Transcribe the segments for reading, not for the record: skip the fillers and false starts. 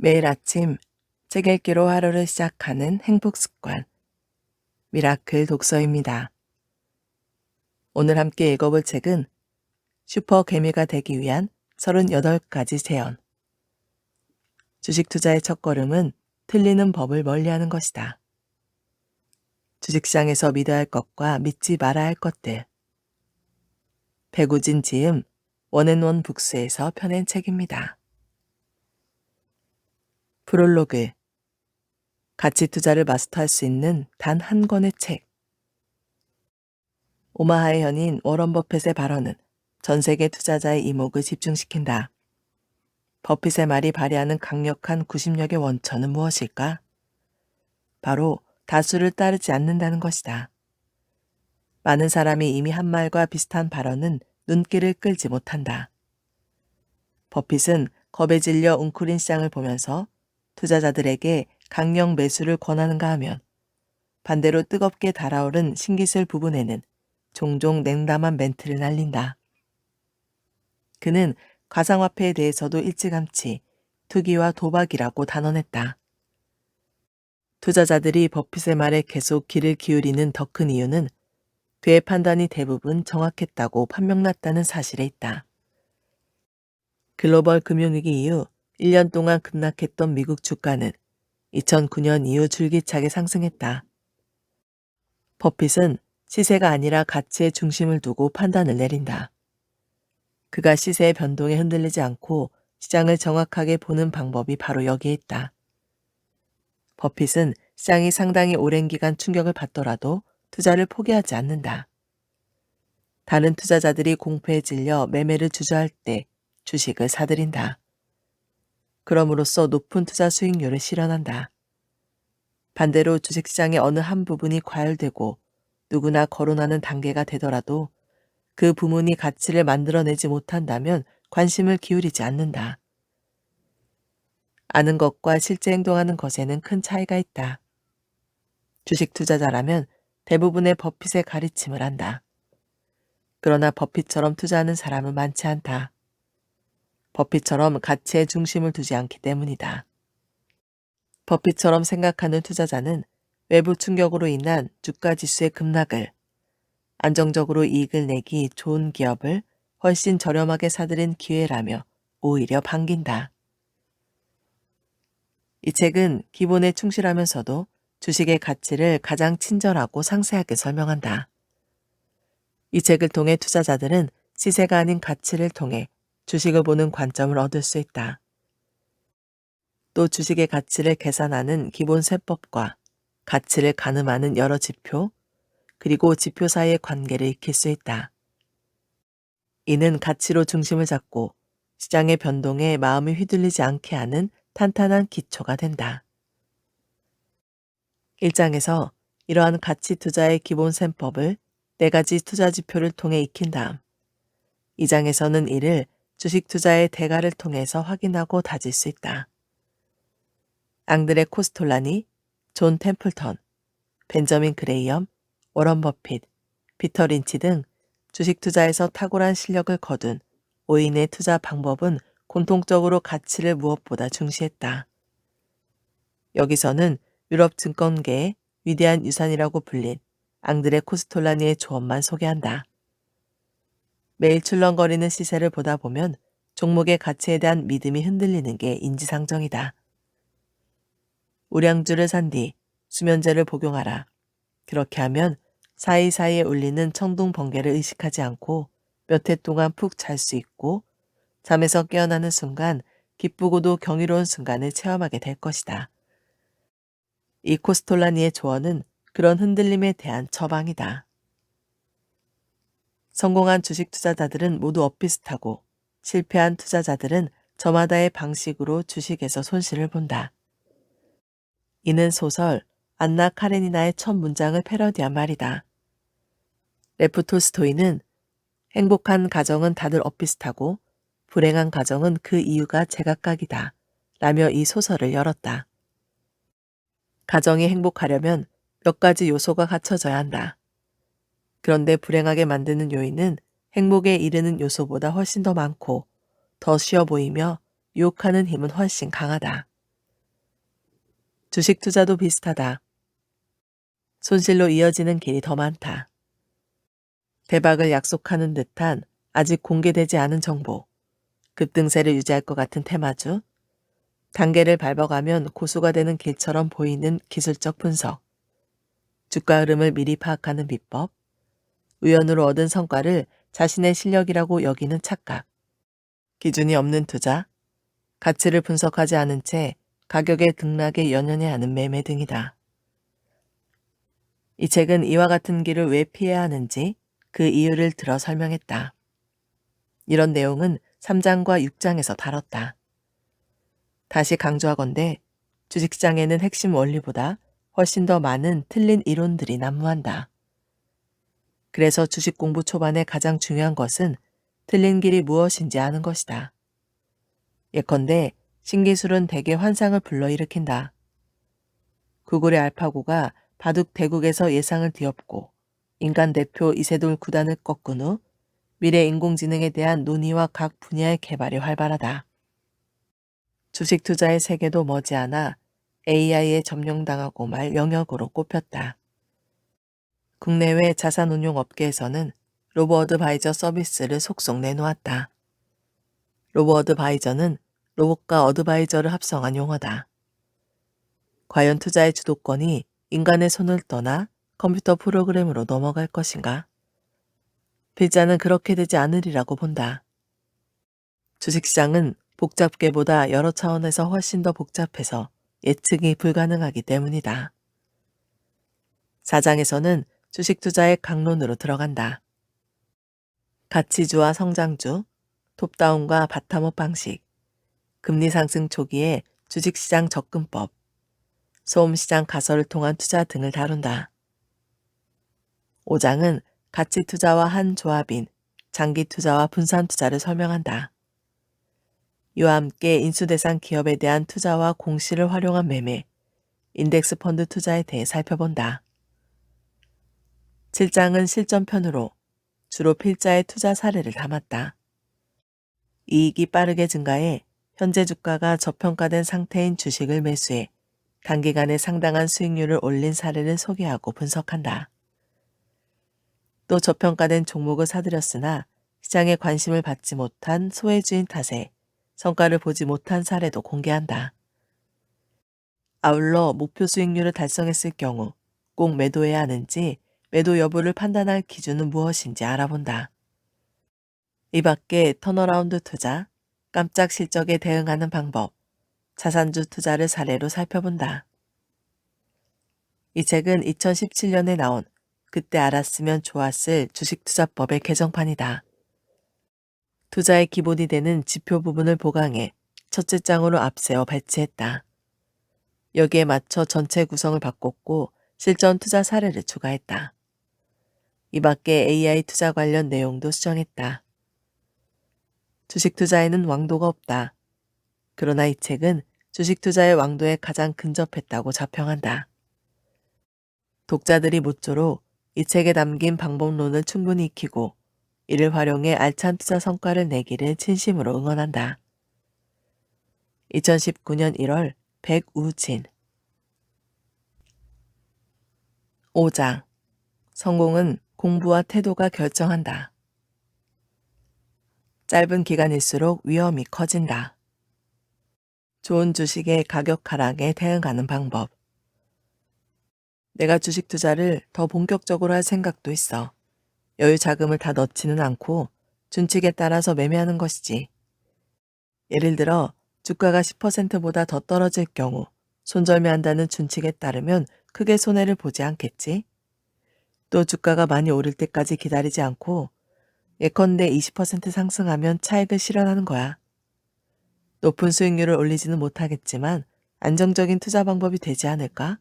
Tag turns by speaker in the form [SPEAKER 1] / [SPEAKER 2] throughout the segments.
[SPEAKER 1] 매일 아침 책 읽기로 하루를 시작하는 행복 습관, 미라클 독서입니다. 오늘 함께 읽어볼 책은 슈퍼 개미가 되기 위한 38가지 재현. 주식 투자의 첫걸음은 틀리는 법을 멀리하는 것이다. 주식시장에서 믿어야 할 것과 믿지 말아야 할 것들. 배구진 지음 원앤원 북스에서 펴낸 책입니다. 프롤로그. 가치 투자를 마스터할 수 있는 단 한 권의 책. 오마하의 현인 워런 버핏의 발언은 전 세계 투자자의 이목을 집중시킨다. 버핏의 말이 발휘하는 강력한 구심력의 원천은 무엇일까? 바로 다수를 따르지 않는다는 것이다. 많은 사람이 이미 한 말과 비슷한 발언은 눈길을 끌지 못한다. 버핏은 겁에 질려 웅크린 시장을 보면서 투자자들에게 강력 매수를 권하는가 하면 반대로 뜨겁게 달아오른 신기술 부분에는 종종 냉담한 멘트를 날린다. 그는 가상화폐에 대해서도 일찌감치 투기와 도박이라고 단언했다. 투자자들이 버핏의 말에 계속 귀를 기울이는 더 큰 이유는 그의 판단이 대부분 정확했다고 판명났다는 사실에 있다. 글로벌 금융위기 이후 1년 동안 급락했던 미국 주가는 2009년 이후 줄기차게 상승했다. 버핏은 시세가 아니라 가치의 중심을 두고 판단을 내린다. 그가 시세의 변동에 흔들리지 않고 시장을 정확하게 보는 방법이 바로 여기에 있다. 버핏은 시장이 상당히 오랜 기간 충격을 받더라도 투자를 포기하지 않는다. 다른 투자자들이 공포에 질려 매매를 주저할 때 주식을 사들인다. 그럼으로써 높은 투자 수익률을 실현한다. 반대로 주식시장의 어느 한 부분이 과열되고 누구나 거론하는 단계가 되더라도 그 부문이 가치를 만들어내지 못한다면 관심을 기울이지 않는다. 아는 것과 실제 행동하는 것에는 큰 차이가 있다. 주식 투자자라면 대부분의 버핏의 가르침을 안다. 그러나 버핏처럼 투자하는 사람은 많지 않다. 버핏처럼 가치의 중심을 두지 않기 때문이다. 버핏처럼 생각하는 투자자는 외부 충격으로 인한 주가 지수의 급락을, 안정적으로 이익을 내기 좋은 기업을 훨씬 저렴하게 사들인 기회라며 오히려 반긴다. 이 책은 기본에 충실하면서도 주식의 가치를 가장 친절하고 상세하게 설명한다. 이 책을 통해 투자자들은 시세가 아닌 가치를 통해 주식을 보는 관점을 얻을 수 있다. 또 주식의 가치를 계산하는 기본 세법과 가치를 가늠하는 여러 지표, 그리고 지표 사이의 관계를 익힐 수 있다. 이는 가치로 중심을 잡고 시장의 변동에 마음이 휘둘리지 않게 하는 탄탄한 기초가 된다. 1장에서 이러한 가치 투자의 기본 셈법을 4가지 투자 지표를 통해 익힌 다음 2장에서는 이를 주식 투자의 대가를 통해서 확인하고 다질 수 있다. 앙드레 코스톨라니, 존 템플턴, 벤저민 그레이엄, 워런 버핏, 피터 린치 등 주식 투자에서 탁월한 실력을 거둔 5인의 투자 방법은 공통적으로 가치를 무엇보다 중시했다. 여기서는 유럽 증권계의 위대한 유산이라고 불린 앙드레 코스톨라니의 조언만 소개한다. 매일 출렁거리는 시세를 보다 보면 종목의 가치에 대한 믿음이 흔들리는 게 인지상정이다. 우량주를 산 뒤 수면제를 복용하라. 그렇게 하면 사이사이에 울리는 청둥 번개를 의식하지 않고 몇 해 동안 푹 잘 수 있고 잠에서 깨어나는 순간 기쁘고도 경이로운 순간을 체험하게 될 것이다. 이 코스톨라니의 조언은 그런 흔들림에 대한 처방이다. 성공한 주식 투자자들은 모두 엇비슷하고 실패한 투자자들은 저마다의 방식으로 주식에서 손실을 본다. 이는 소설 안나 카레니나의 첫 문장을 패러디한 말이다. 레프 톨스토이는 행복한 가정은 다들 엇비슷하고 불행한 가정은 그 이유가 제각각이다 라며 이 소설을 열었다. 가정이 행복하려면 몇 가지 요소가 갖춰져야 한다. 그런데 불행하게 만드는 요인은 행복에 이르는 요소보다 훨씬 더 많고 더 쉬워 보이며 유혹하는 힘은 훨씬 강하다. 주식 투자도 비슷하다. 손실로 이어지는 길이 더 많다. 대박을 약속하는 듯한 아직 공개되지 않은 정보, 급등세를 유지할 것 같은 테마주, 단계를 밟아가면 고수가 되는 길처럼 보이는 기술적 분석, 주가 흐름을 미리 파악하는 비법, 우연으로 얻은 성과를 자신의 실력이라고 여기는 착각, 기준이 없는 투자, 가치를 분석하지 않은 채 가격의 등락에 연연해 하는 매매 등이다. 이 책은 이와 같은 길을 왜 피해야 하는지 그 이유를 들어 설명했다. 이런 내용은 3장과 6장에서 다뤘다. 다시 강조하건대 주식시장에는 핵심 원리보다 훨씬 더 많은 틀린 이론들이 난무한다. 그래서 주식 공부 초반에 가장 중요한 것은 틀린 길이 무엇인지 아는 것이다. 예컨대 신기술은 대개 환상을 불러일으킨다. 구글의 알파고가 바둑 대국에서 예상을 뒤엎고 인간 대표 이세돌 구단을 꺾은 후 미래 인공지능에 대한 논의와 각 분야의 개발이 활발하다. 주식 투자의 세계도 머지않아 AI에 점령당하고 말 영역으로 꼽혔다. 국내외 자산운용 업계에서는 로보어드바이저 서비스를 속속 내놓았다. 로보어드바이저는 로봇과 어드바이저를 합성한 용어다. 과연 투자의 주도권이 인간의 손을 떠나 컴퓨터 프로그램으로 넘어갈 것인가? 필자는 그렇게 되지 않으리라고 본다. 주식시장은 복잡계보다 여러 차원에서 훨씬 더 복잡해서 예측이 불가능하기 때문이다. 4장에서는 주식 투자의 강론으로 들어간다. 가치주와 성장주, 톱다운과 바텀업 방식, 금리 상승 초기의 주식시장 접근법, 소음시장 가설을 통한 투자 등을 다룬다. 5장은 가치 투자와 한 조합인 장기 투자와 분산 투자를 설명한다. 이와 함께 인수대상 기업에 대한 투자와 공시를 활용한 매매, 인덱스 펀드 투자에 대해 살펴본다. 7장은 실전편으로 주로 필자의 투자 사례를 담았다. 이익이 빠르게 증가해 현재 주가가 저평가된 상태인 주식을 매수해 단기간에 상당한 수익률을 올린 사례를 소개하고 분석한다. 또 저평가된 종목을 사들였으나 시장에 관심을 받지 못한 소외주인 탓에 성과를 보지 못한 사례도 공개한다. 아울러 목표 수익률을 달성했을 경우 꼭 매도해야 하는지 매도 여부를 판단할 기준은 무엇인지 알아본다. 이 밖에 턴어라운드 투자, 깜짝 실적에 대응하는 방법, 자산주 투자를 사례로 살펴본다. 이 책은 2017년에 나온 그때 알았으면 좋았을 주식투자법의 개정판이다. 투자의 기본이 되는 지표 부분을 보강해 첫째 장으로 앞세워 배치했다. 여기에 맞춰 전체 구성을 바꿨고 실전 투자 사례를 추가했다. 이 밖에 AI 투자 관련 내용도 수정했다. 주식 투자에는 왕도가 없다. 그러나 이 책은 주식 투자의 왕도에 가장 근접했다고 자평한다. 독자들이 모쪼록 이 책에 담긴 방법론을 충분히 익히고 이를 활용해 알찬 투자 성과를 내기를 진심으로 응원한다. 2019년 1월 백우진 5장 성공은 공부와 태도가 결정한다. 짧은 기간일수록 위험이 커진다. 좋은 주식의 가격 하락에 대응하는 방법. 내가 주식 투자를 더 본격적으로 할 생각도 있어. 여유 자금을 다 넣지는 않고 준칙에 따라서 매매하는 것이지. 예를 들어 주가가 10%보다 더 떨어질 경우 손절매한다는 준칙에 따르면 크게 손해를 보지 않겠지. 또 주가가 많이 오를 때까지 기다리지 않고 예컨대 20% 상승하면 차익을 실현하는 거야. 높은 수익률을 올리지는 못하겠지만 안정적인 투자 방법이 되지 않을까?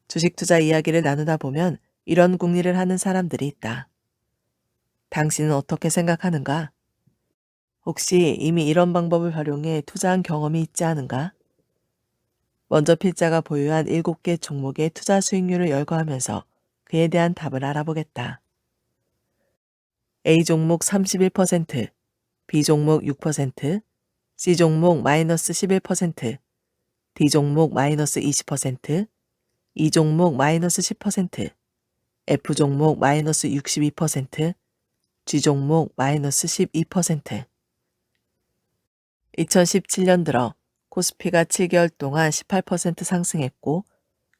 [SPEAKER 1] 주식 투자 이야기를 나누다 보면 이런 궁리를 하는 사람들이 있다. 당신은 어떻게 생각하는가? 혹시 이미 이런 방법을 활용해 투자한 경험이 있지 않은가? 먼저 필자가 보유한 7개 종목의 투자 수익률을 열거하면서 그에 대한 답을 알아보겠다. A 종목 31%, B 종목 6%, C 종목 마이너스 11%, D 종목 마이너스 20%, E 종목 마이너스 10%, F 종목 마이너스 62%, G 종목 마이너스 12%. 2017년 들어 코스피가 7개월 동안 18% 상승했고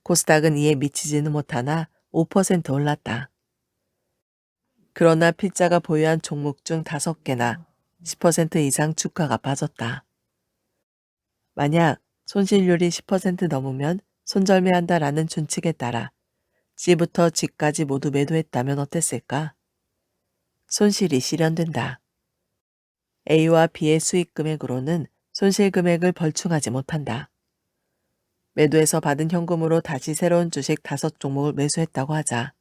[SPEAKER 1] 코스닥은 이에 미치지는 못하나 5% 올랐다. 그러나 필자가 보유한 종목 중 5개나 10% 이상 주가가 빠졌다. 만약 손실률이 10% 넘으면 손절매한다라는 준칙에 따라 C부터 G까지 모두 매도했다면 어땠을까? 손실이 실현된다. A와 B의 수익 금액으로는 손실 금액을 벌충하지 못한다. 매도해서 받은 현금으로 다시 새로운 주식 5종목을 매수했다고 하자.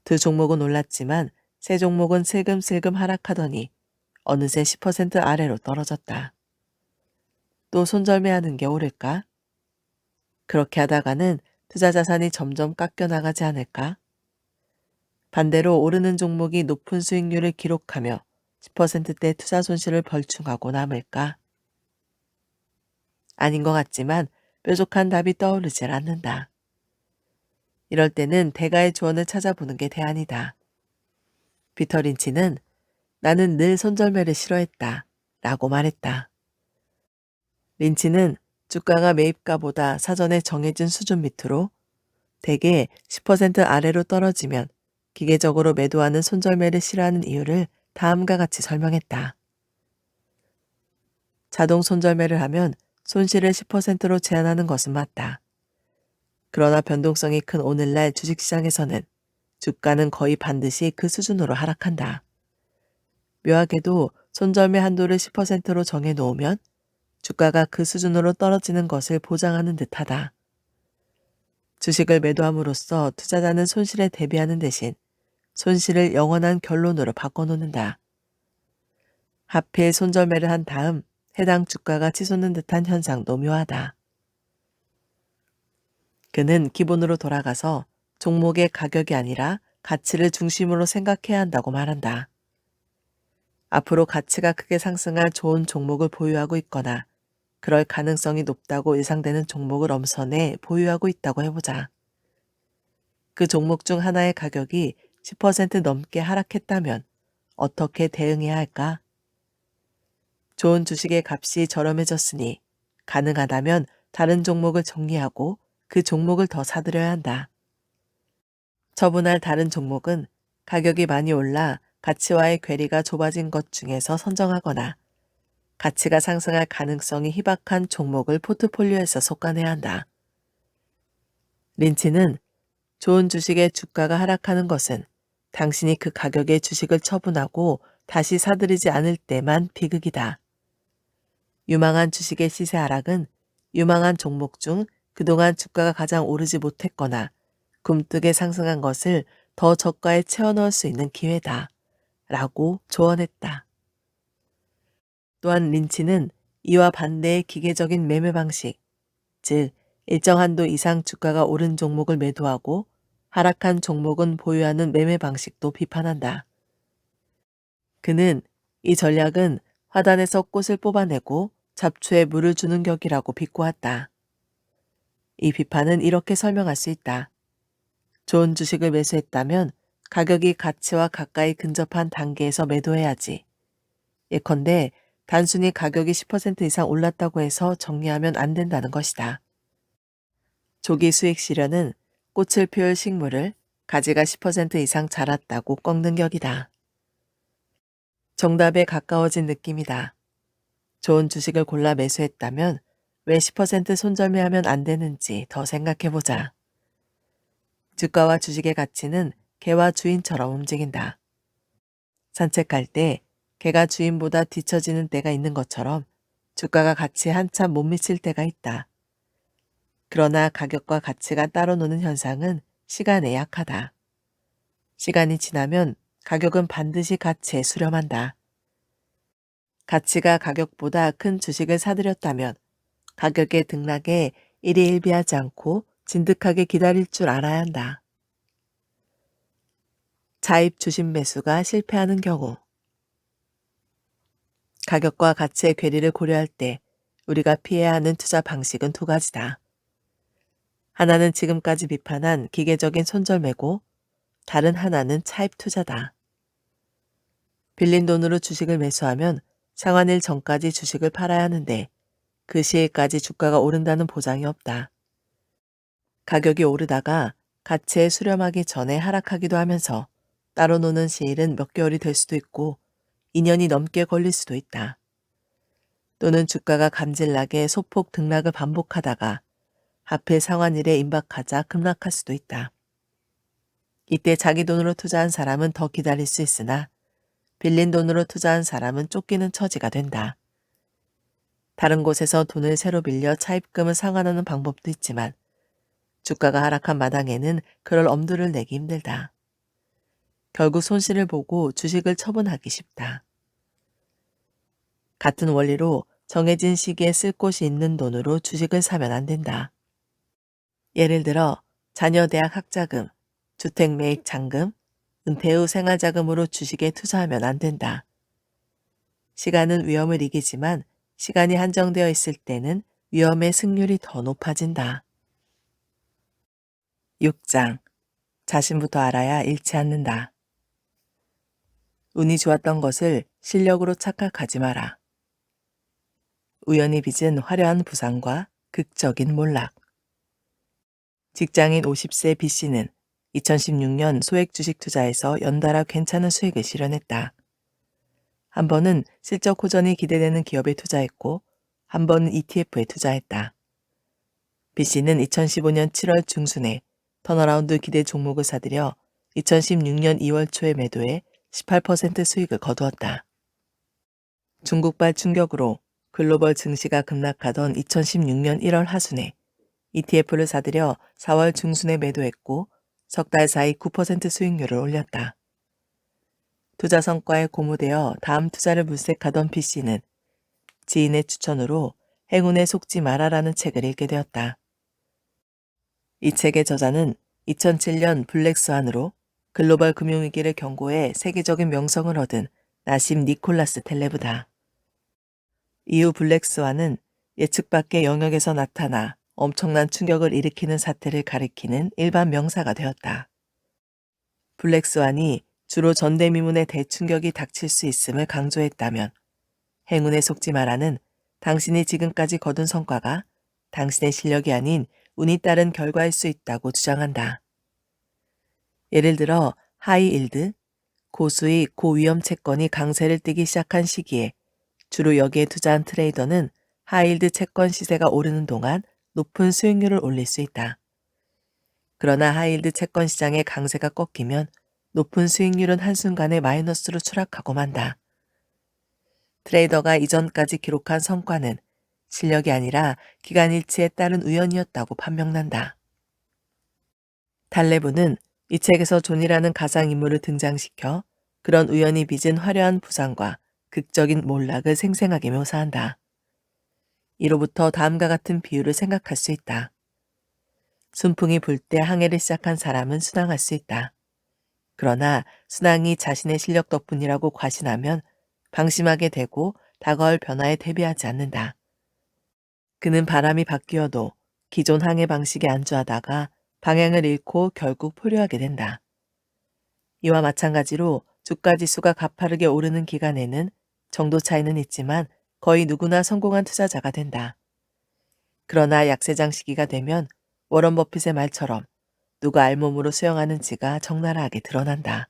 [SPEAKER 1] 두 종목은 올랐지만 세 종목은 슬금슬금 하락하더니 어느새 10% 아래로 떨어졌다. 또 손절매하는 게 옳을까? 그렇게 하다가는 투자 자산이 점점 깎여나가지 않을까? 반대로 오르는 종목이 높은 수익률을 기록하며 10%대 투자 손실을 벌충하고 남을까? 아닌 것 같지만 뾰족한 답이 떠오르질 않는다. 이럴 때는 대가의 조언을 찾아보는 게 대안이다. 피터 린치는 나는 늘 손절매를 싫어했다 라고 말했다. 린치는 주가가 매입가보다 사전에 정해진 수준 밑으로 대개 10% 아래로 떨어지면 기계적으로 매도하는 손절매를 싫어하는 이유를 다음과 같이 설명했다. 자동 손절매를 하면 손실을 10%로 제한하는 것은 맞다. 그러나 변동성이 큰 오늘날 주식시장에서는 주가는 거의 반드시 그 수준으로 하락한다. 묘하게도 손절매 한도를 10%로 정해놓으면 주가가 그 수준으로 떨어지는 것을 보장하는 듯하다. 주식을 매도함으로써 투자자는 손실에 대비하는 대신 손실을 영원한 결론으로 바꿔놓는다. 하필 손절매를 한 다음 해당 주가가 치솟는 듯한 현상도 묘하다. 그는 기본으로 돌아가서 종목의 가격이 아니라 가치를 중심으로 생각해야 한다고 말한다. 앞으로 가치가 크게 상승할 좋은 종목을 보유하고 있거나 그럴 가능성이 높다고 예상되는 종목을 엄선해 보유하고 있다고 해보자. 그 종목 중 하나의 가격이 10% 넘게 하락했다면 어떻게 대응해야 할까? 좋은 주식의 값이 저렴해졌으니 가능하다면 다른 종목을 정리하고 그 종목을 더 사들여야 한다. 처분할 다른 종목은 가격이 많이 올라 가치와의 괴리가 좁아진 것 중에서 선정하거나 가치가 상승할 가능성이 희박한 종목을 포트폴리오에서 솎아내야 한다. 린치는 좋은 주식의 주가가 하락하는 것은 당신이 그 가격의 주식을 처분하고 다시 사들이지 않을 때만 비극이다. 유망한 주식의 시세 하락은 유망한 종목 중 그동안 주가가 가장 오르지 못했거나 굼뜨게 상승한 것을 더 저가에 채워넣을 수 있는 기회다. 라고 조언했다. 또한 린치는 이와 반대의 기계적인 매매 방식, 즉 일정 한도 이상 주가가 오른 종목을 매도하고 하락한 종목은 보유하는 매매 방식도 비판한다. 그는 이 전략은 화단에서 꽃을 뽑아내고 잡초에 물을 주는 격이라고 비꼬았다. 이 비판은 이렇게 설명할 수 있다. 좋은 주식을 매수했다면 가격이 가치와 가까이 근접한 단계에서 매도해야지. 예컨대 단순히 가격이 10% 이상 올랐다고 해서 정리하면 안 된다는 것이다. 조기 수익 실현은 꽃을 피울 식물을 가지가 10% 이상 자랐다고 꺾는 격이다. 정답에 가까워진 느낌이다. 좋은 주식을 골라 매수했다면 왜 10% 손절매하면 안 되는지 더 생각해보자. 주가와 주식의 가치는 개와 주인처럼 움직인다. 산책할 때 개가 주인보다 뒤처지는 때가 있는 것처럼 주가가 가치에 한참 못 미칠 때가 있다. 그러나 가격과 가치가 따로 노는 현상은 시간에 약하다. 시간이 지나면 가격은 반드시 가치에 수렴한다. 가치가 가격보다 큰 주식을 사들였다면 가격의 등락에 일희일비하지 않고 진득하게 기다릴 줄 알아야 한다. 자입 주식 매수가 실패하는 경우 가격과 가치의 괴리를 고려할 때 우리가 피해야 하는 투자 방식은 두 가지다. 하나는 지금까지 비판한 기계적인 손절매고 다른 하나는 차입 투자다. 빌린 돈으로 주식을 매수하면 상환일 전까지 주식을 팔아야 하는데 그 시일까지 주가가 오른다는 보장이 없다. 가격이 오르다가 가치에 수렴하기 전에 하락하기도 하면서 따로 노는 시일은 몇 개월이 될 수도 있고 2년이 넘게 걸릴 수도 있다. 또는 주가가 감질나게 소폭 등락을 반복하다가 하필 상환일에 임박하자 급락할 수도 있다. 이때 자기 돈으로 투자한 사람은 더 기다릴 수 있으나 빌린 돈으로 투자한 사람은 쫓기는 처지가 된다. 다른 곳에서 돈을 새로 빌려 차입금을 상환하는 방법도 있지만 주가가 하락한 마당에는 그럴 엄두를 내기 힘들다. 결국 손실을 보고 주식을 처분하기 쉽다. 같은 원리로 정해진 시기에 쓸 곳이 있는 돈으로 주식을 사면 안 된다. 예를 들어 자녀 대학 학자금, 주택 매입 잔금, 은퇴 후 생활자금으로 주식에 투자하면 안 된다. 시간은 위험을 이기지만 시간이 한정되어 있을 때는 위험의 승률이 더 높아진다. 6장. 자신부터 알아야 잃지 않는다. 운이 좋았던 것을 실력으로 착각하지 마라. 우연히 빚은 화려한 부상과 극적인 몰락. 직장인 50세 B씨는 2016년 소액 주식 투자에서 연달아 괜찮은 수익을 실현했다. 한 번은 실적 호전이 기대되는 기업에 투자했고 한 번은 ETF에 투자했다. B씨는 2015년 7월 중순에 턴어라운드 기대 종목을 사들여 2016년 2월 초에 매도해 18% 수익을 거두었다. 중국발 충격으로 글로벌 증시가 급락하던 2016년 1월 하순에 ETF를 사들여 4월 중순에 매도했고 석 달 사이 9% 수익률을 올렸다. 투자 성과에 고무되어 다음 투자를 물색하던 B씨는 지인의 추천으로 행운에 속지 마라라는 책을 읽게 되었다. 이 책의 저자는 2007년 블랙스완으로 글로벌 금융위기를 경고해 세계적인 명성을 얻은 나심 니콜라스 텔레브다. 이후 블랙스완은 예측 밖의 영역에서 나타나 엄청난 충격을 일으키는 사태를 가리키는 일반 명사가 되었다. 블랙스완이 주로 전대미문의 대충격이 닥칠 수 있음을 강조했다면 행운에 속지 마라는 당신이 지금까지 거둔 성과가 당신의 실력이 아닌 운이 따른 결과일 수 있다고 주장한다. 예를 들어 하이일드, 고수익 고위험 채권이 강세를 띠기 시작한 시기에 주로 여기에 투자한 트레이더는 하이일드 채권 시세가 오르는 동안 높은 수익률을 올릴 수 있다. 그러나 하이일드 채권 시장의 강세가 꺾이면 높은 수익률은 한순간에 마이너스로 추락하고 만다. 트레이더가 이전까지 기록한 성과는 실력이 아니라 기간일치에 따른 우연이었다고 판명난다. 달레브는 이 책에서 존이라는 가상인물을 등장시켜 그런 우연히 빚은 화려한 부상과 극적인 몰락을 생생하게 묘사한다. 이로부터 다음과 같은 비유를 생각할 수 있다. 순풍이 불 때 항해를 시작한 사람은 순항할 수 있다. 그러나 순항이 자신의 실력 덕분이라고 과신하면 방심하게 되고 다가올 변화에 대비하지 않는다. 그는 바람이 바뀌어도 기존 항해 방식에 안주하다가 방향을 잃고 결국 포류하게 된다. 이와 마찬가지로 주가지수가 가파르게 오르는 기간에는 정도 차이는 있지만 거의 누구나 성공한 투자자가 된다. 그러나 약세장 시기가 되면 워런 버핏의 말처럼 누가 알몸으로 수영하는지가 적나라하게 드러난다.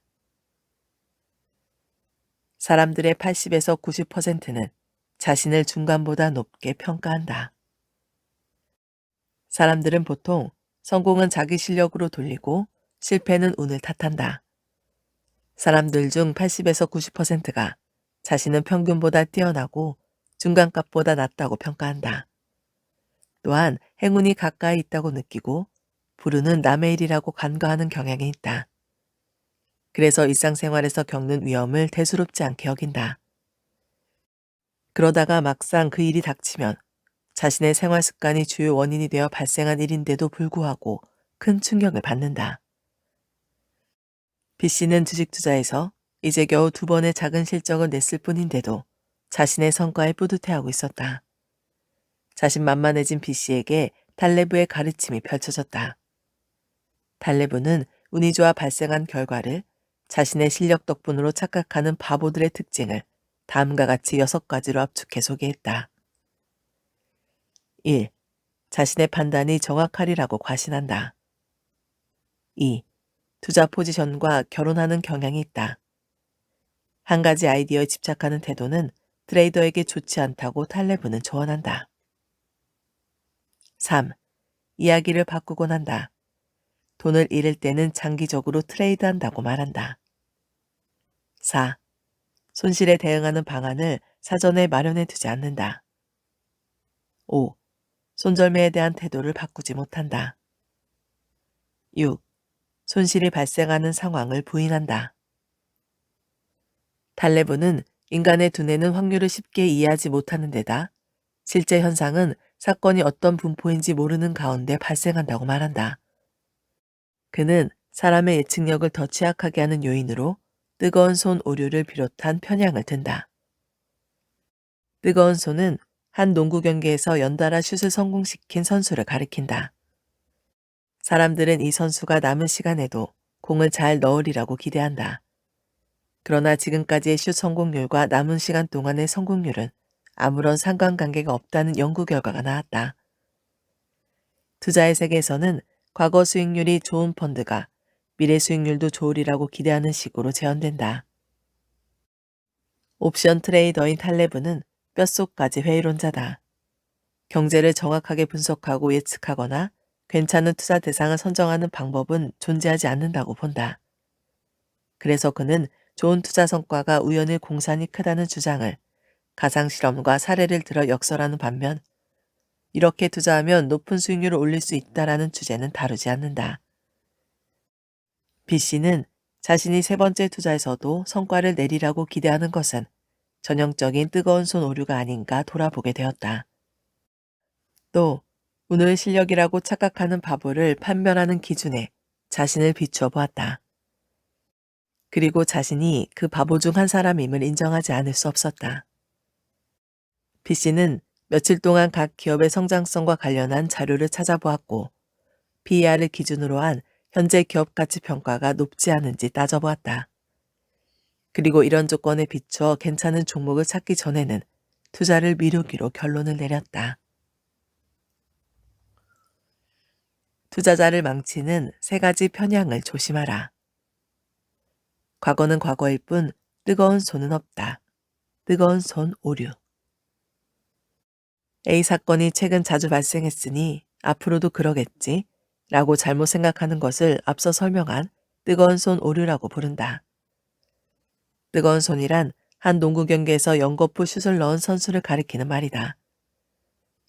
[SPEAKER 1] 사람들의 80에서 90%는 자신을 중간보다 높게 평가한다. 사람들은 보통 성공은 자기 실력으로 돌리고 실패는 운을 탓한다. 사람들 중 80에서 90%가 자신은 평균보다 뛰어나고 중간값보다 낮다고 평가한다. 또한 행운이 가까이 있다고 느끼고 불운은 남의 일이라고 간과하는 경향이 있다. 그래서 일상생활에서 겪는 위험을 대수롭지 않게 여긴다. 그러다가 막상 그 일이 닥치면 자신의 생활 습관이 주요 원인이 되어 발생한 일인데도 불구하고 큰 충격을 받는다. B씨는 주식 투자에서 이제 겨우 2번의 작은 실적을 냈을 뿐인데도 자신의 성과에 뿌듯해하고 있었다. 자신만만해진 B씨에게 탈레브의 가르침이 펼쳐졌다. 탈레브는 운이 좋아 발생한 결과를 자신의 실력 덕분으로 착각하는 바보들의 특징을 다음과 같이 6가지로 압축해 소개했다. 1. 자신의 판단이 정확하리라고 과신한다. 2. 투자 포지션과 결혼하는 경향이 있다. 한 가지 아이디어에 집착하는 태도는 트레이더에게 좋지 않다고 탈레브는 조언한다. 3. 이야기를 바꾸곤 한다. 돈을 잃을 때는 장기적으로 트레이드한다고 말한다. 4. 손실에 대응하는 방안을 사전에 마련해 두지 않는다. 5. 손절매에 대한 태도를 바꾸지 못한다. 6. 손실이 발생하는 상황을 부인한다. 탈레브는 인간의 두뇌는 확률을 쉽게 이해하지 못하는 데다 실제 현상은 사건이 어떤 분포인지 모르는 가운데 발생한다고 말한다. 그는 사람의 예측력을 더 취약하게 하는 요인으로 뜨거운 손 오류를 비롯한 편향을 든다. 뜨거운 손은 한 농구 경기에서 연달아 슛을 성공시킨 선수를 가리킨다. 사람들은 이 선수가 남은 시간에도 공을 잘 넣으리라고 기대한다. 그러나 지금까지의 슛 성공률과 남은 시간 동안의 성공률은 아무런 상관관계가 없다는 연구 결과가 나왔다. 투자의 세계에서는 과거 수익률이 좋은 펀드가 미래 수익률도 좋으리라고 기대하는 식으로 재현된다. 옵션 트레이더인 탈레브는 뼛속까지 회의론자다. 경제를 정확하게 분석하고 예측하거나 괜찮은 투자 대상을 선정하는 방법은 존재하지 않는다고 본다. 그래서 그는 좋은 투자 성과가 우연의 공산이 크다는 주장을 가상실험과 사례를 들어 역설하는 반면 이렇게 투자하면 높은 수익률을 올릴 수 있다라는 주제는 다루지 않는다. B씨는 자신이 3번째 투자에서도 성과를 내리라고 기대하는 것은 전형적인 뜨거운 손 오류가 아닌가 돌아보게 되었다. 또 운의 실력이라고 착각하는 바보를 판별하는 기준에 자신을 비추어 보았다. 그리고 자신이 그 바보 중 한 사람임을 인정하지 않을 수 없었다. B씨는 며칠 동안 각 기업의 성장성과 관련한 자료를 찾아보았고 PER을 기준으로 한 현재 기업 가치 평가가 높지 않은지 따져보았다. 그리고 이런 조건에 비추어 괜찮은 종목을 찾기 전에는 투자를 미루기로 결론을 내렸다. 투자자를 망치는 3가지 편향을 조심하라. 과거는 과거일 뿐 뜨거운 손은 없다. 뜨거운 손 오류. A 사건이 최근 자주 발생했으니 앞으로도 그러겠지 라고 잘못 생각하는 것을 앞서 설명한 뜨거운 손 오류라고 부른다. 뜨거운 손이란 한 농구 경기에서 연거푸 슛을 넣은 선수를 가리키는 말이다.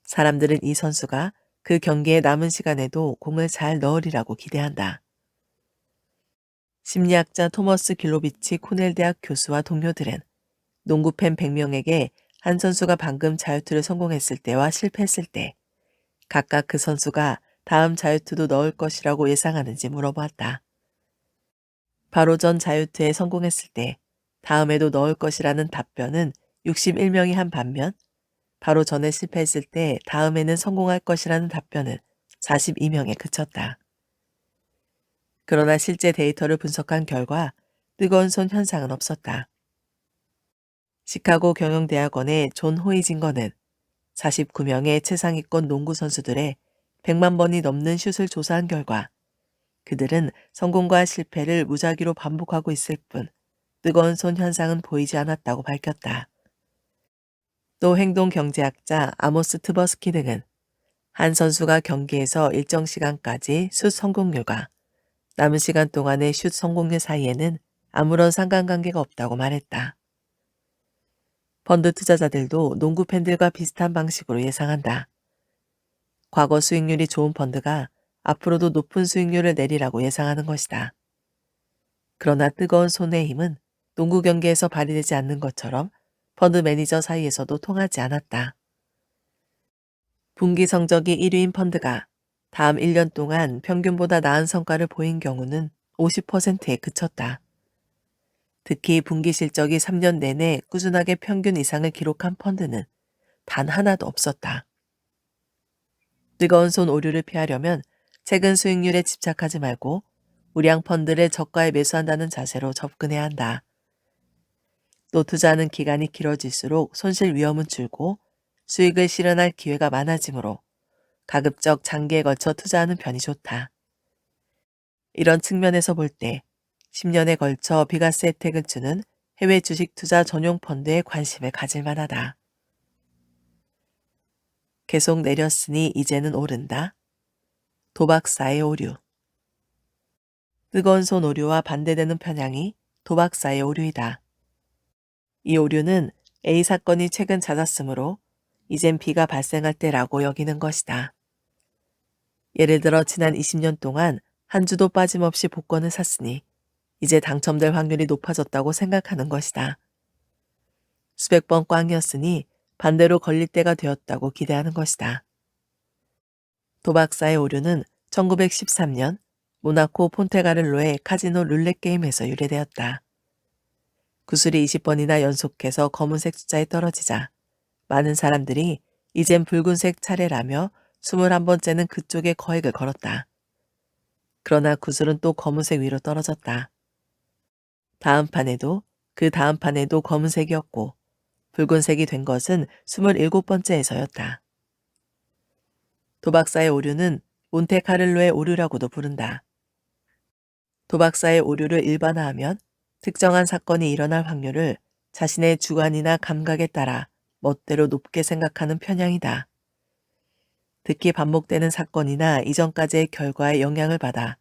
[SPEAKER 1] 사람들은 이 선수가 그 경기의 남은 시간에도 공을 잘 넣으리라고 기대한다. 심리학자 토머스 길로비치 코넬 대학 교수와 동료들은 농구팬 100명에게 한 선수가 방금 자유투를 성공했을 때와 실패했을 때 각각 그 선수가 다음 자유투도 넣을 것이라고 예상하는지 물어보았다. 바로 전 자유투에 성공했을 때 다음에도 넣을 것이라는 답변은 61명이 한 반면 바로 전에 실패했을 때 다음에는 성공할 것이라는 답변은 42명에 그쳤다. 그러나 실제 데이터를 분석한 결과 뜨거운 손 현상은 없었다. 시카고 경영대학원의 존 호이징거는 49명의 최상위권 농구 선수들의 100만 번이 넘는 슛을 조사한 결과 그들은 성공과 실패를 무작위로 반복하고 있을 뿐 뜨거운 손 현상은 보이지 않았다고 밝혔다. 또 행동경제학자 아모스 트버스키 등은 한 선수가 경기에서 일정 시간까지 슛 성공률과 남은 시간 동안의 슛 성공률 사이에는 아무런 상관관계가 없다고 말했다. 펀드 투자자들도 농구 팬들과 비슷한 방식으로 예상한다. 과거 수익률이 좋은 펀드가 앞으로도 높은 수익률을 내리라고 예상하는 것이다. 그러나 뜨거운 손의 힘은 농구 경기에서 발휘되지 않는 것처럼 펀드 매니저 사이에서도 통하지 않았다. 분기 성적이 1위인 펀드가 다음 1년 동안 평균보다 나은 성과를 보인 경우는 50%에 그쳤다. 특히 분기 실적이 3년 내내 꾸준하게 평균 이상을 기록한 펀드는 단 하나도 없었다. 뜨거운 손 오류를 피하려면 최근 수익률에 집착하지 말고 우량 펀드를 저가에 매수한다는 자세로 접근해야 한다. 또 투자하는 기간이 길어질수록 손실 위험은 줄고 수익을 실현할 기회가 많아지므로 가급적 장기에 걸쳐 투자하는 편이 좋다. 이런 측면에서 볼 때 10년에 걸쳐 비과세 혜택을 주는 해외 주식 투자 전용 펀드에 관심을 가질 만하다. 계속 내렸으니 이제는 오른다. 도박사의 오류. 뜨거운 손 오류와 반대되는 편향이 도박사의 오류이다. 이 오류는 A 사건이 최근 잦았으므로 이젠 B가 발생할 때라고 여기는 것이다. 예를 들어 지난 20년 동안 한 주도 빠짐없이 복권을 샀으니 이제 당첨될 확률이 높아졌다고 생각하는 것이다. 수백 번 꽝이었으니 반대로 걸릴 때가 되었다고 기대하는 것이다. 도박사의 오류는 1913년 모나코 폰테가를로의 카지노 룰렛 게임에서 유래되었다. 구슬이 20번이나 연속해서 검은색 숫자에 떨어지자 많은 사람들이 이젠 붉은색 차례라며 21번째는 그쪽에 거액을 걸었다. 그러나 구슬은 또 검은색 위로 떨어졌다. 다음 판에도 그 다음 판에도 검은색이었고 붉은색이 된 것은 27번째에서였다. 도박사의 오류는 몬테카를로의 오류라고도 부른다. 도박사의 오류를 일반화하면 특정한 사건이 일어날 확률을 자신의 주관이나 감각에 따라 멋대로 높게 생각하는 편향이다. 특히 반복되는 사건이나 이전까지의 결과에 영향을 받아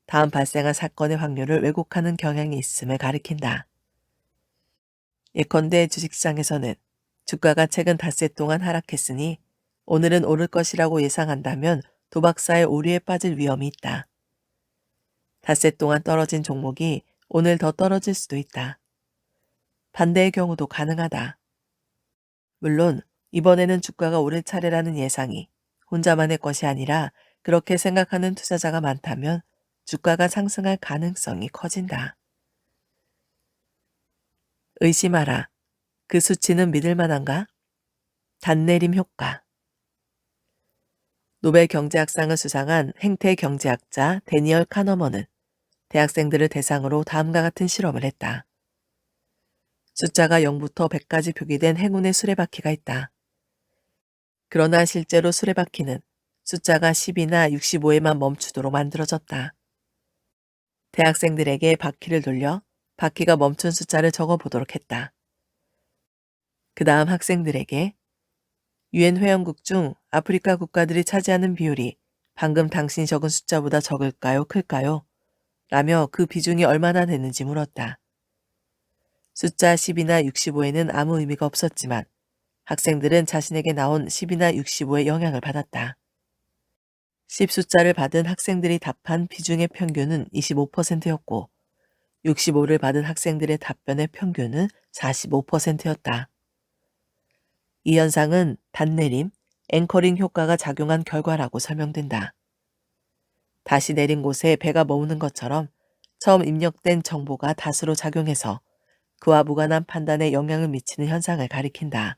[SPEAKER 1] 다음 발생할 사건의 확률을 왜곡하는 경향이 있음을 가리킨다. 예컨대 주식시장에서는 주가가 최근 닷새 동안 하락했으니 오늘은 오를 것이라고 예상한다면 도박사의 오류에 빠질 위험이 있다. 닷새 동안 떨어진 종목이 오늘 더 떨어질 수도 있다. 반대의 경우도 가능하다. 물론 이번에는 주가가 오를 차례라는 예상이 혼자만의 것이 아니라 그렇게 생각하는 투자자가 많다면 주가가 상승할 가능성이 커진다. 의심하라. 그 수치는 믿을 만한가? 단내림 효과. 노벨 경제학상을 수상한 행태 경제학자 데니얼 카너먼은 대학생들을 대상으로 다음과 같은 실험을 했다. 숫자가 0부터 100까지 표기된 행운의 수레바퀴가 있다. 그러나 실제로 수레바퀴는 숫자가 10이나 65에만 멈추도록 만들어졌다. 대학생들에게 바퀴를 돌려 바퀴가 멈춘 숫자를 적어보도록 했다. 그 다음 학생들에게 유엔 회원국 중 아프리카 국가들이 차지하는 비율이 방금 당신이 적은 숫자보다 적을까요, 클까요? 라며 그 비중이 얼마나 되는지 물었다. 숫자 10이나 65에는 아무 의미가 없었지만 학생들은 자신에게 나온 10이나 65의 영향을 받았다. 10 숫자를 받은 학생들이 답한 비중의 평균은 25%였고 65를 받은 학생들의 답변의 평균은 45%였다. 이 현상은 단내림, 앵커링 효과가 작용한 결과라고 설명된다. 다시 내린 곳에 배가 머무는 것처럼 처음 입력된 정보가 다수로 작용해서 그와 무관한 판단에 영향을 미치는 현상을 가리킨다.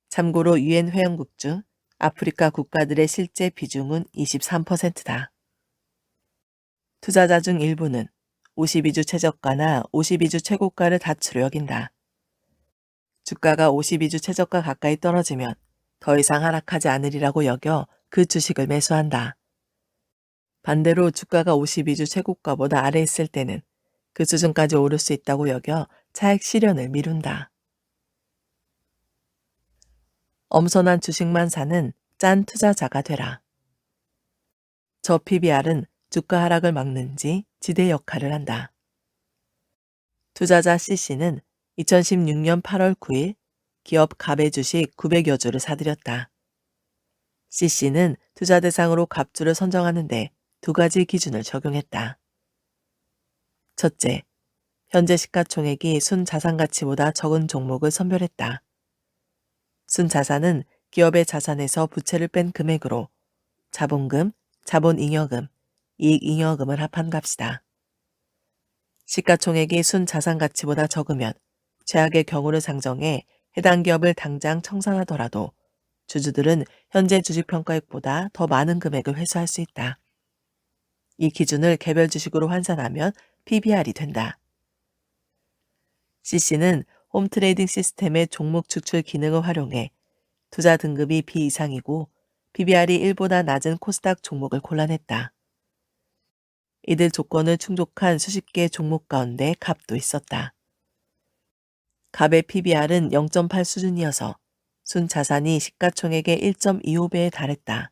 [SPEAKER 1] 참고로 유엔 회원국 중 아프리카 국가들의 실제 비중은 23%다. 투자자 중 일부는 52주 최저가나 52주 최고가를 다추로 여긴다. 주가가 52주 최저가 가까이 떨어지면 더 이상 하락하지 않으리라고 여겨 그 주식을 매수한다. 반대로 주가가 52주 최고가보다 아래 있을 때는 그 수준까지 오를 수 있다고 여겨 차익 실현을 미룬다. 엄선한 주식만 사는 짠 투자자가 되라. 저 PBR은 주가 하락을 막는지 지대 역할을 한다. 투자자 CC는 2016년 8월 9일 기업 갑의 주식 900여 주를 사들였다. CC는 투자 대상으로 갑주를 선정하는데 두 가지 기준을 적용했다. 첫째, 현재 시가총액이 순자산가치보다 적은 종목을 선별했다. 순자산은 기업의 자산에서 부채를 뺀 금액으로 자본금, 자본잉여금, 이익잉여금을 합한 값이다. 시가총액이 순자산가치보다 적으면 최악의 경우를 상정해 해당 기업을 당장 청산하더라도 주주들은 현재 주식평가액보다 더 많은 금액을 회수할 수 있다. 이 기준을 개별 주식으로 환산하면 PBR이 된다. CC는 홈트레이딩 시스템의 종목 추출 기능을 활용해 투자 등급이 B 이상이고 PBR이 1보다 낮은 코스닥 종목을 골라냈다. 이들 조건을 충족한 수십 개의 종목 가운데 갑도 있었다. 갑의 PBR은 0.8 수준이어서 순 자산이 시가총액의 1.25배에 달했다.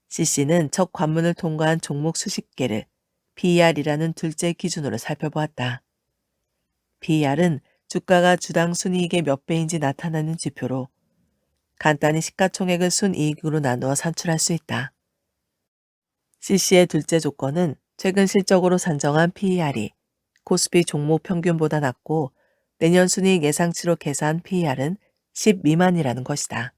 [SPEAKER 1] CC는 첫 관문을 통과한 종목 수십 개를 PER이라는 둘째 기준으로 살펴보았다. PER은 주가가 주당 순이익의 몇 배인지 나타나는 지표로 간단히 시가총액을 순이익으로 나누어 산출할 수 있다. CC의 둘째 조건은 최근 실적으로 산정한 PER이 코스피 종목 평균보다 낮고 내년 순이익 예상치로 계산 PER은 10 미만이라는 것이다.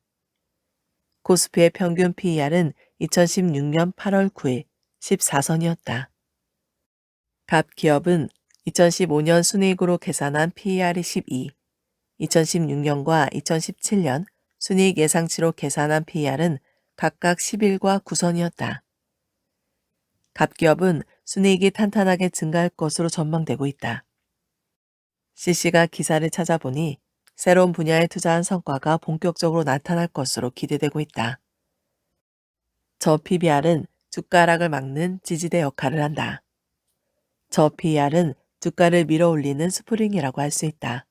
[SPEAKER 1] 코스피의 평균 PER은 2016년 8월 9일 14선이었다. 갑 기업은 2015년 순이익으로 계산한 PER이 12, 2016년과 2017년 순이익 예상치로 계산한 PER은 각각 11과 9선이었다. 갑기업은 순이익이 탄탄하게 증가할 것으로 전망되고 있다. CC가 기사를 찾아보니 새로운 분야에 투자한 성과가 본격적으로 나타날 것으로 기대되고 있다. 저 PBR은 주가 하락을 막는 지지대 역할을 한다. 저 PER은 주가를 밀어올리는 스프링이라고 할 수 있다.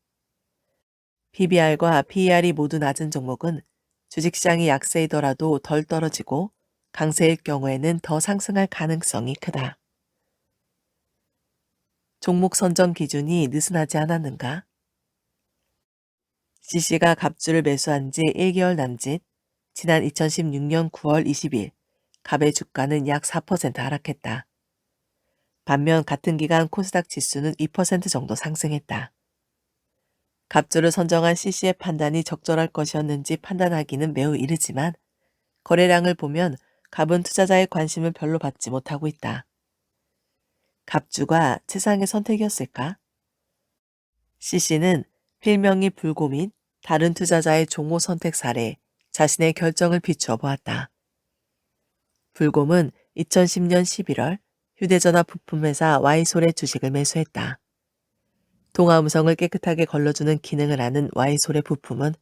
[SPEAKER 1] PBR과 PER이 모두 낮은 종목은 주식시장이 약세이더라도 덜 떨어지고 강세일 경우에는 더 상승할 가능성이 크다. 종목 선정 기준이 느슨하지 않았는가? CC가 갑주를 매수한 지 1개월 남짓, 지난 2016년 9월 20일, 갑의 주가는 약 4% 하락했다. 반면 같은 기간 코스닥 지수는 2% 정도 상승했다. 갑주를 선정한 CC의 판단이 적절할 것이었는지 판단하기는 매우 이르지만 거래량을 보면 갑은 투자자의 관심을 별로 받지 못하고 있다. 갑주가 최상의 선택이었을까? CC는 필명이 불고 및 다른 투자자의 종목 선택 사례에 자신의 결정을 비추어 보았다. 불곰은 2010년 11월 휴대전화 부품회사 Y솔의 주식을 매수했다. 통화음성을 깨끗하게 걸러주는 기능을 하는 Y솔의 부품은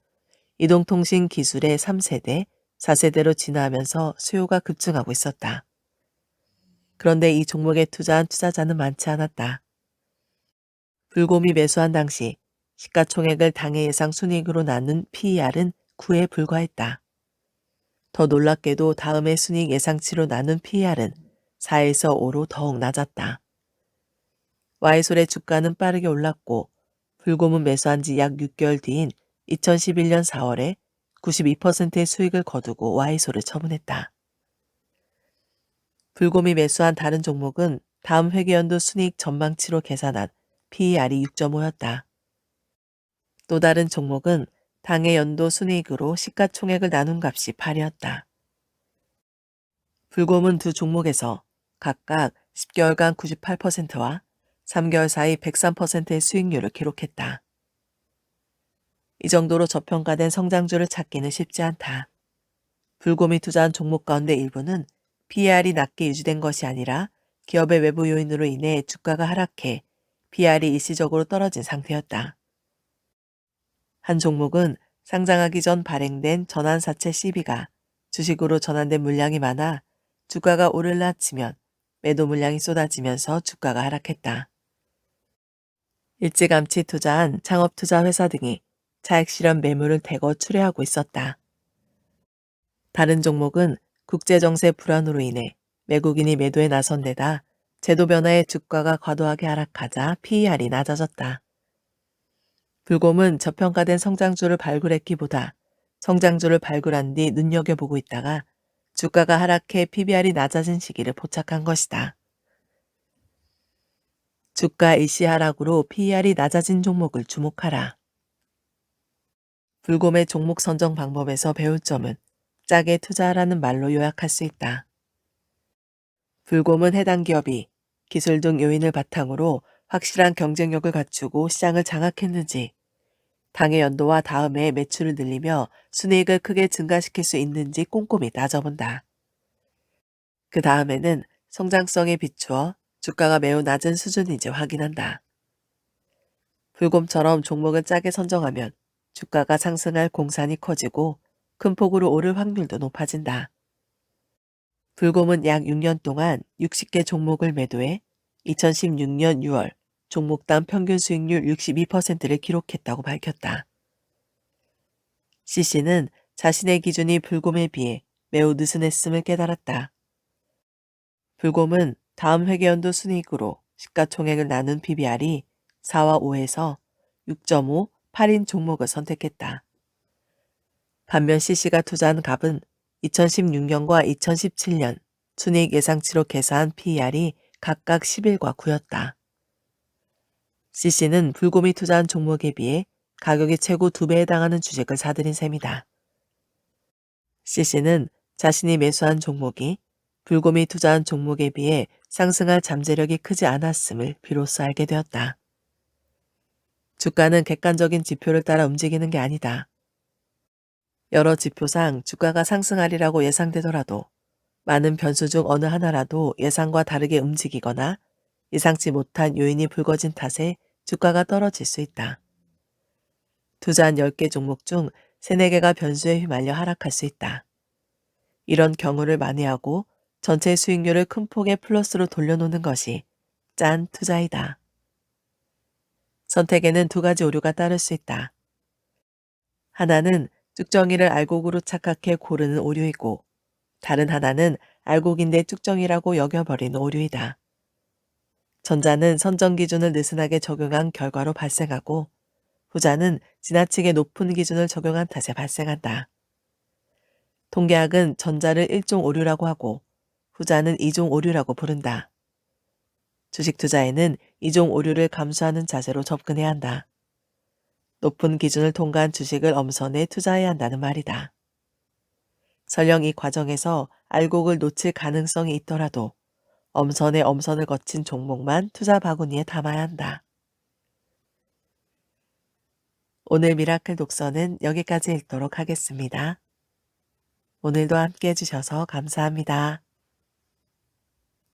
[SPEAKER 1] 이동통신 기술의 3세대, 4세대로 진화하면서 수요가 급증하고 있었다. 그런데 이 종목에 투자한 투자자는 많지 않았다. 불곰이 매수한 당시 시가총액을 당해 예상 순이익으로 나눈 PER은 9에 불과했다. 더 놀랍게도 다음해 순이익 예상치로 나눈 PER은 4에서 5로 더욱 낮았다. Y솔의 주가는 빠르게 올랐고 불곰은 매수한 지 약 6개월 뒤인 2011년 4월에 92%의 수익을 거두고 Y솔을 처분했다. 불곰이 매수한 다른 종목은 다음 회계연도 순이익 전망치로 계산한 PER이 6.5였다. 또 다른 종목은 당해 연도 순이익으로 시가총액을 나눈 값이 8이었다. 불곰은 두 종목에서 각각 10개월간 98%와 3개월 사이 103%의 수익률을 기록했다. 이 정도로 저평가된 성장주를 찾기는 쉽지 않다. 불곰이 투자한 종목 가운데 일부는 PER이 낮게 유지된 것이 아니라 기업의 외부 요인으로 인해 주가가 하락해 PER이 일시적으로 떨어진 상태였다. 한 종목은 상장하기 전 발행된 전환사채 CB가 주식으로 전환된 물량이 많아 주가가 오를라 치면 매도 물량이 쏟아지면서 주가가 하락했다. 일찌감치 투자한 창업투자 회사 등이 차익 실현 매물을 대거 출회하고 있었다. 다른 종목은 국제정세 불안으로 인해 외국인이 매도에 나선 데다 제도 변화에 주가가 과도하게 하락하자 PER이 낮아졌다. 불곰은 저평가된 성장주를 발굴했기보다 성장주를 발굴한 뒤 눈여겨보고 있다가 주가가 하락해 PBR이 낮아진 시기를 포착한 것이다. 주가 일시 하락으로 PER이 낮아진 종목을 주목하라. 불곰의 종목 선정 방법에서 배울 점은 짜게 투자하라는 말로 요약할 수 있다. 불곰은 해당 기업이 기술 등 요인을 바탕으로 확실한 경쟁력을 갖추고 시장을 장악했는지, 당해 연도와 다음해 매출을 늘리며 순이익을 크게 증가시킬 수 있는지 꼼꼼히 따져본다. 그 다음에는 성장성에 비추어 주가가 매우 낮은 수준인지 확인한다. 불곰처럼 종목을 짜게 선정하면 주가가 상승할 공산이 커지고 큰 폭으로 오를 확률도 높아진다. 불곰은 약 6년 동안 60개 종목을 매도해 2016년 6월 종목당 평균 수익률 62%를 기록했다고 밝혔다. CC는 자신의 기준이 불곰에 비해 매우 느슨했음을 깨달았다. 불곰은 다음 회계연도 순이익으로 시가총액을 나눈 PBR이 4와 5에서 6.5, 8인 종목을 선택했다. 반면 CC가 투자한 갑은 2016년과 2017년 순이익 예상치로 계산한 PER이 각각 11과 9였다. CC는 불곰이 투자한 종목에 비해 가격이 최고 2배에 해당하는 주식을 사들인 셈이다. CC는 자신이 매수한 종목이 불곰이 투자한 종목에 비해 상승할 잠재력이 크지 않았음을 비로소 알게 되었다. 주가는 객관적인 지표를 따라 움직이는 게 아니다. 여러 지표상 주가가 상승하리라고 예상되더라도 많은 변수 중 어느 하나라도 예상과 다르게 움직이거나 예상치 못한 요인이 불거진 탓에 주가가 떨어질 수 있다. 투자한 10개 종목 중 3, 4개가 변수에 휘말려 하락할 수 있다. 이런 경우를 만회하고 전체 수익률을 큰 폭의 플러스로 돌려놓는 것이 짠 투자이다. 선택에는 두 가지 오류가 따를 수 있다. 하나는 쭉정이를 알곡으로 착각해 고르는 오류이고, 다른 하나는 알곡인데 쭉정이라고 여겨버리는 오류이다. 전자는 선정 기준을 느슨하게 적용한 결과로 발생하고, 후자는 지나치게 높은 기준을 적용한 탓에 발생한다. 통계학은 전자를 1종 오류라고 하고, 후자는 2종 오류라고 부른다. 주식 투자에는 2종 오류를 감수하는 자세로 접근해야 한다. 높은 기준을 통과한 주식을 엄선해 투자해야 한다는 말이다. 설령 이 과정에서 알곡을 놓칠 가능성이 있더라도 엄선에 엄선을 거친 종목만 투자 바구니에 담아야 한다. 오늘 미라클 독서는 여기까지 읽도록 하겠습니다. 오늘도 함께 해주셔서 감사합니다.